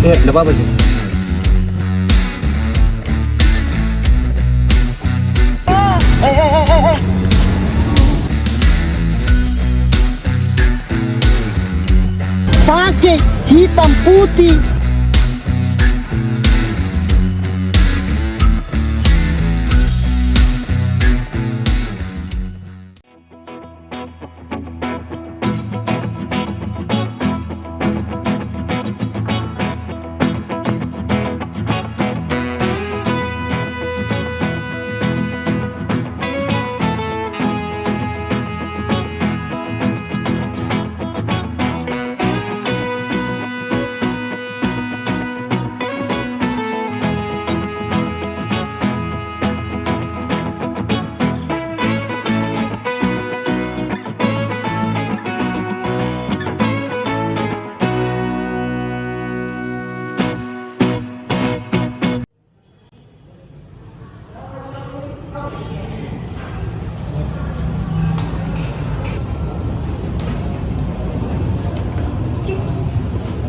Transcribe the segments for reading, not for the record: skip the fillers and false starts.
Enggak apa-apa sih. Pakai hitam putih.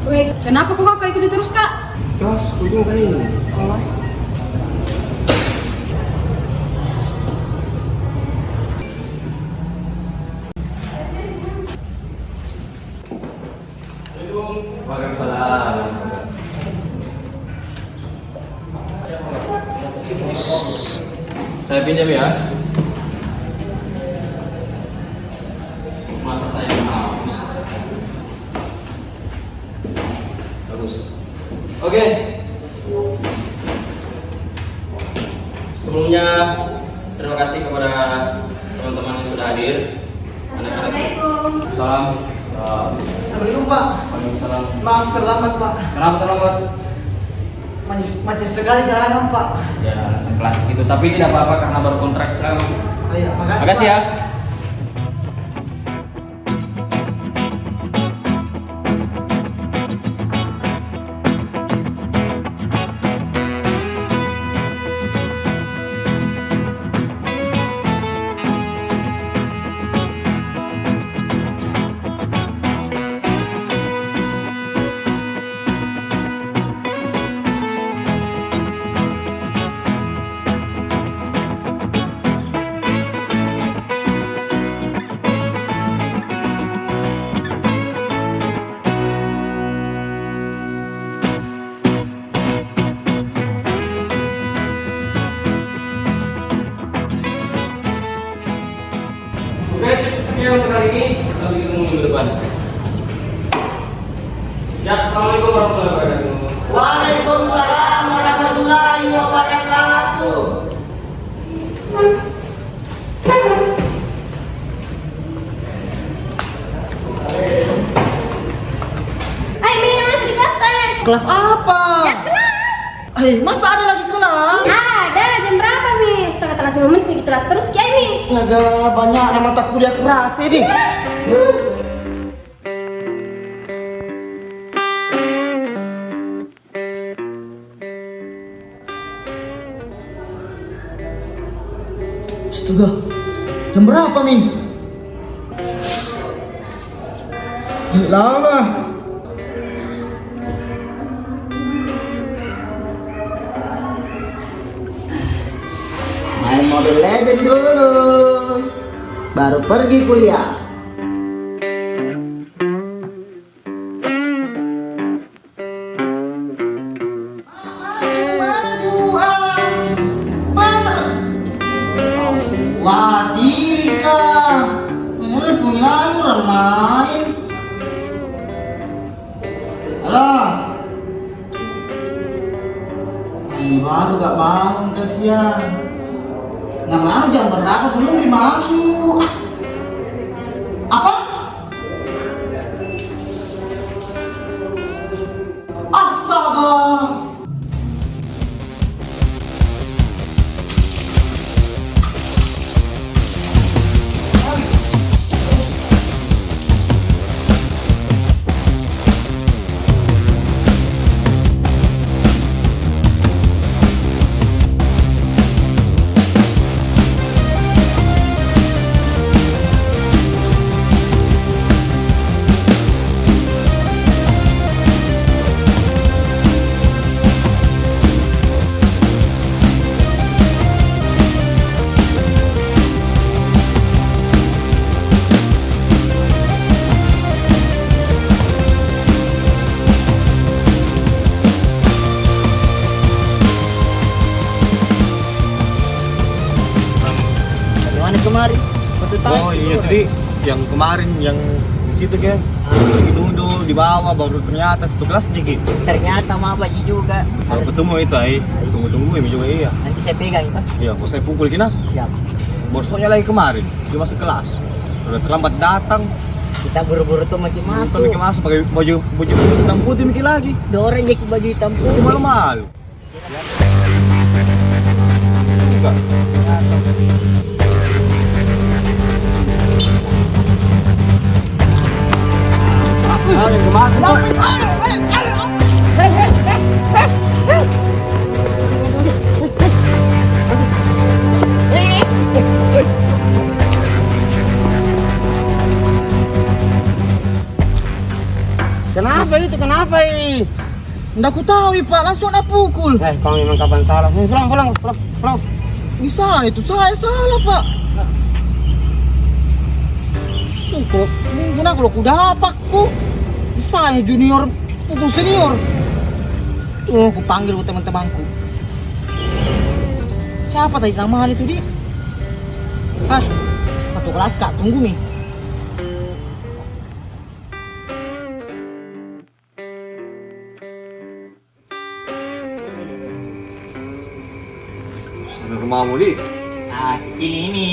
Wait, kenapa kok kakak ikuti terus kak? Kelas, kuing kain. Allah. Waalaikumsalam. Saya pinjam ya. Masa saya hapus? Bagus. Oke. Sebelumnya terima kasih kepada teman-teman yang sudah hadir. Assalamualaikum. Salam. Assalamualaikum Pak. Waalaikumsalam. Maaf terlambat Pak. Kenapa terlambat? Macet sekali jalanan Pak. Ya, sekelas gitu. Tapi tidak apa-apa karena baru kontrak. Silakan. Ayo, makasih. Makasih Pak. ya. Oke, cukup sekian untuk kali ini. Sampai ketemu minggu depan. Ya, assalamualaikum warahmatullahi wabarakatuh. Waalaikumsalam warahmatullahi wabarakatuh. Hai, Mimi masuk di kelas tanya. Kelas apa? Ya kelas. Masa ada lagi kelas? Ada, jam berapa Mi? Setengah telat 5 menit nih, telat terus kayak Mi. Astaga, banyak nama mata kuliah keras ini. Astaga, jam berapa Mi? Lama. Main Mobile Legends dulu, baru pergi kuliah. Wah, Tika, mulai punya orang main. Halo. Ini baru gak bangun kasihan. Nama jam berapa belum dimasuk? Apa? Astaga. itu di yang kemarin yang di situ ke lagi duduk di bawah baru ternyata satu kelas sedikit. Ternyata mah Baji juga. Kalau ketemu itu tunggu ini juga iya. Nanti saya pegang itu. Iya, mau saya pukul kina. Siap. Bosnya lagi kemarin dia masuk kelas. Udah terlambat datang. Kita buru-buru tuh makin Masuk masuk. Mikir masuk pakai baju hitam putih mikir lagi. Dorong jadi baju hitam Itu putih. malu-malu. Enggak. Ah, yang kemarin tuh. Kenapa itu? Kenapa ini? Nggak ku tahu, Pak. Langsung nak pukul. Kalau memang kapan salah, pulang. Bisa itu saya salah, Pak. Sumpah, gimana kalau ku dapat ku? Saya junior pukul senior. Tuh, aku panggil teman-temanku. Siapa tadi nama itu di? Satu kelas Kak, tunggu nih. Sampai rumahmu di. Nah, kecil ini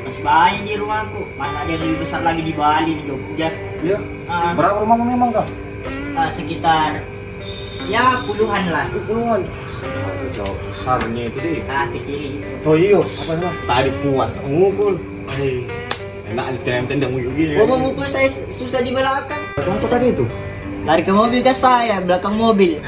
masih banyak di rumahku. Masa ada yang lebih besar lagi di Bali, di Jogja. Iya. Ah, Berapa rumahmu memang kak? sekitar ya puluhan lah. Puluhan. Jauh besarnya itu di. Kecil gitu. Oh iya, apa sih? Tadi puas ngukul. Enak di tendang gini. Mau mukul saya susah di belakang. Contoh tadi itu. Lari ke mobil ke saya, belakang mobil.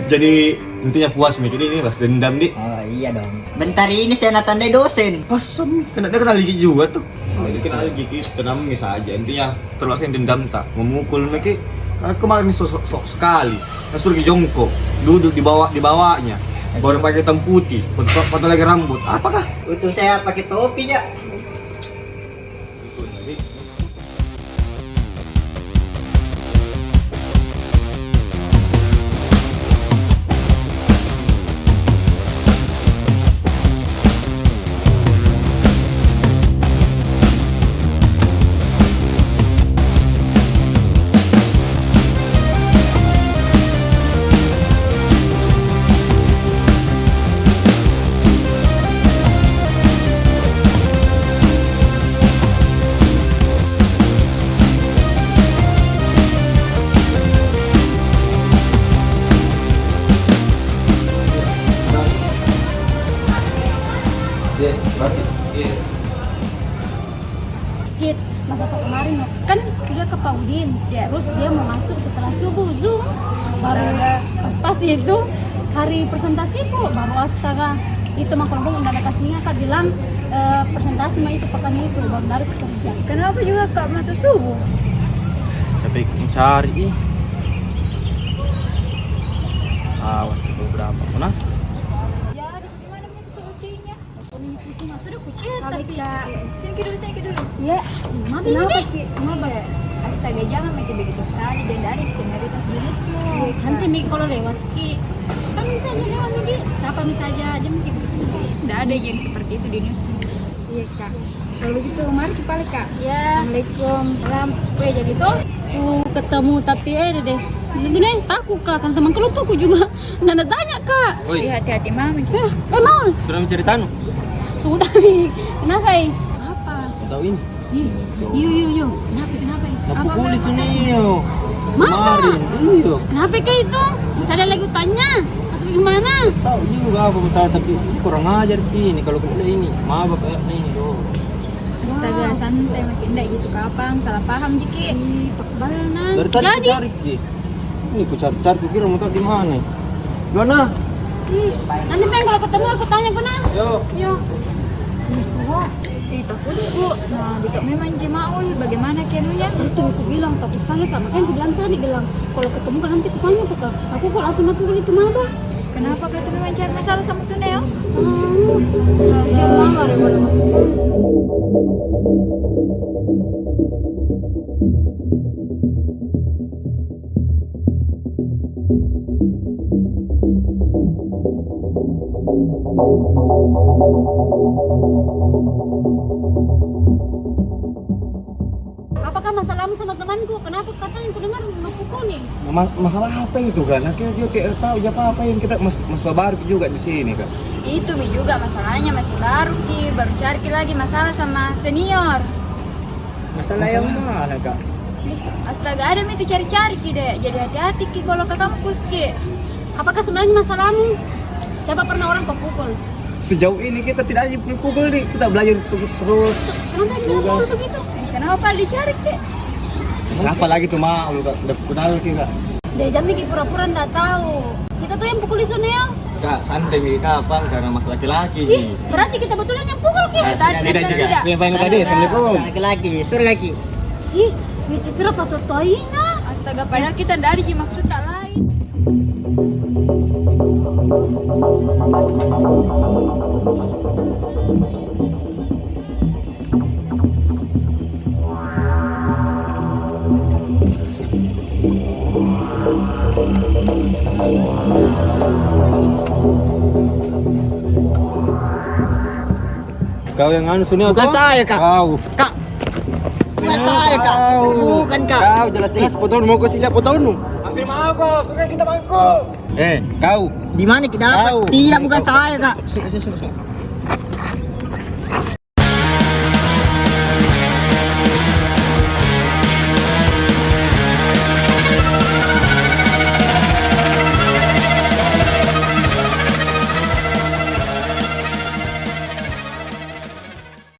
Jadi intinya puas mikir ini pas dendam di. Oh iya dong. Bentar ini saya nak tandai dosen. Asem, kena dia kenal gigi juga tuh. Jadi kenal gigi, kenal saja. Intinya terus yang dendam tak memukul mikir. Karena kemarin sok sekali. Suruh jongkok, duduk di bawahnya. Baru pakai hitam putih, foto lagi rambut. Apakah? Untuk saya pakai topi ya. Iya, masih. Iya. Cit, masa kok kemarin kan dia ke Paudin, terus dia mau masuk setelah subuh Zoom, baru pas itu hari presentasi kok baru astaga itu mah kalau udah ada kasihnya kak bilang presentasi mah itu pekan itu baru dari kerja. Kenapa juga kak masuk subuh? Capek mencari. Awas ke beberapa mana? Ya, gimana itu solusinya? Ini pusing sudah kucing tapi sini dulu. Ya, mama ini sih? Mama ya. Astaga jangan mikir begitu sekali dan dari senioritas jenismu. Santai mi kalau lewat ki. Kan misalnya lewat mi siapa misalnya aja mikir begitu sekali. Nggak ada yang seperti itu di news. Iya kak. Kalau begitu mari kita balik kak. Ya. Assalamualaikum. Salam. Jadi tuh ketemu tapi deh. Itu nih takut kak karena teman kelompokku juga nggak tanya kak. Woi, Hati-hati mami. Mau sudah mencari Tanu? sudah nih. Kenapa? Apa? Tahu ini? Yuk. Kenapa? Aku kulis ini yo. Masa? Kemarin, iya. Kenapa kayak itu? Bisa ada lagi tanya atau gimana? Tahu juga apa masalah tapi kurang ajar ini kalau kena ini. Maaf kayak ini doh. Astaga santai makin enggak gitu kapan salah paham Jiki. Pakbalna. Dari tadi Jadi, aku cari Ki. Ini aku cari kira mau tahu di mana. Gimana? nanti pengen kalau ketemu aku tanya kena. Yo. Takutku. Nah, Dito memang Jemaul bagaimana kenunya? Itu aku bilang tapi sekali kak makanya aku bilang tadi bilang kalau ketemu kan nanti aku tanya tuh kak. Aku kok langsung aku itu mana? Kenapa kau tuh memang cari masalah sama Suneo? Jangan ada boleh masuk. kamu sama temanku. Kenapa katanya ku dengar pukul nih? Masalah apa itu kan? Akhirnya dia kayak tahu apa yang kita masalah baru juga di sini kan. Itu Mi juga masalahnya masih baru Ki, baru cari lagi masalah sama senior. Masalah yang mana kak? Astaga ada Mi itu cari-cari Ki deh. Jadi hati-hati Ki kalau ke kampus Ki. Apakah sebenarnya masalahmu? Siapa pernah orang kau pukul? Sejauh ini kita tidak ada pukul nih, kita belajar terus. Kenapa dia ngomong begitu? Kenapa dicari Ki? Siapa lagi tuh mah, lu udah kenal kita. Dia jam mikir pura-pura nggak tahu. Kita tuh yang pukul di sana ya. Kak, santai nih kapan karena masalah laki-laki Ih, sih. berarti kita betulan yang pukul Ki. Tidak juga. Saya panggil tadi, assalamualaikum. Laki-laki, suruh laki. Ih, Wicitra patut toina. Astaga padahal kita dari maksud tak lain. Kau yang anu sini Bukan saya kak. Kau. Kak. Bukan saya kak. Bukan kak. Kau jelas-jelas potong mau ke sini potong. Masih mau kok, sudah kita bangku. Kau. Di mana kita? Kau. Tidak bukan saya kak. Sini.